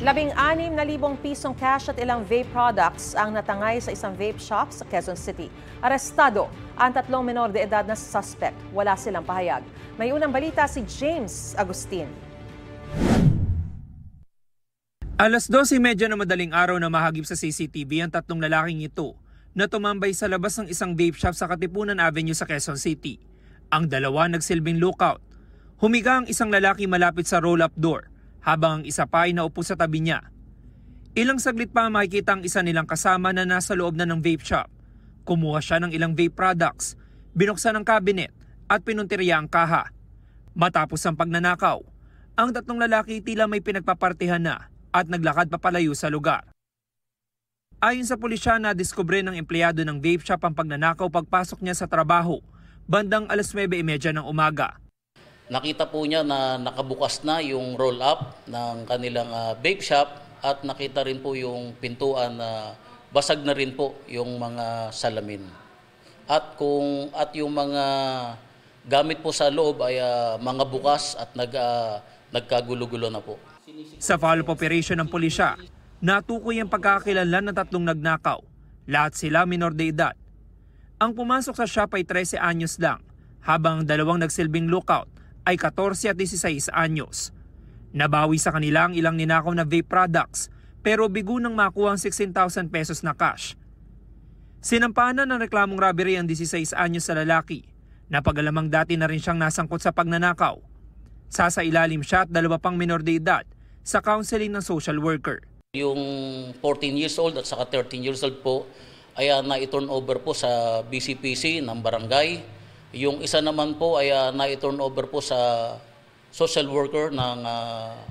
16,000 pisong cash at ilang vape products ang natangay sa isang vape shop sa Quezon City. Arestado ang 3 menor de edad na suspect. Wala silang pahayag. May unang balita si James Agustin. Alas 12:30 na madaling araw na mahagip sa CCTV ang 3 lalaking ito na tumambay sa labas ng isang vape shop sa Katipunan Avenue sa Quezon City. Ang dalawa nagsilbing lookout. Humiga ang isang lalaki malapit sa roll-up door habang ang isa pa ay naupo sa tabi niya. Ilang saglit pa makikita ang isa nilang kasama na nasa loob na ng vape shop. Kumuha siya ng ilang vape products, binuksan ang cabinet at pinuntirya ang kaha. Matapos ang pagnanakaw, ang 3 lalaki tila may pinagpapartihan na at naglakad papalayo sa lugar. Ayon sa pulisya, nadiskubre ng empleyado ng vape shop ang pagnanakaw pagpasok niya sa trabaho bandang alas 9:30 ng umaga. Nakita po niya na nakabukas na yung roll-up ng kanilang vape shop at nakita rin po yung pintuan na basag na rin po yung mga salamin. At yung mga gamit po sa loob ay mga bukas at nagkagulo-gulo na po. Sa follow-up operation ng pulisya, natukoy ang pagkakakilanlan ng 3 nagnakaw. Lahat sila minor de edad. Ang pumasok sa shop ay 13 anyos lang, habang ang 2 nagsilbing lookout ay 14 at 16 anyos. Nabawi sa kanila ang ilang ninakaw na vape products, pero bigo nang makuha ang 16,000 pesos na cash. Sinampanan ng reklamong robbery ang 16 anyos sa lalaki, na pag-alamang dati na rin siyang nasangkot sa pagnanakaw. Sasailalim siya at 2 pang minor de edad sa counseling ng social worker. Yung 14 years old at saka 13 years old po ay na-turn over po sa BCPC ng barangay. Yung isa naman po ay na-turn over po sa social worker ng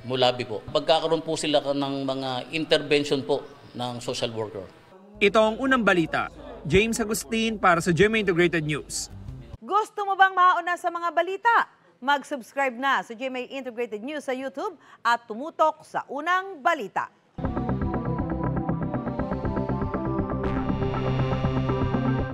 Mulabi po. Pagkakaroon po sila ng mga intervention po ng social worker. Ito ang unang balita. James Agustin para sa GMA Integrated News. Gusto mo bang mauna sa mga balita? Mag-subscribe na sa GMA Integrated News sa YouTube at tumutok sa unang balita.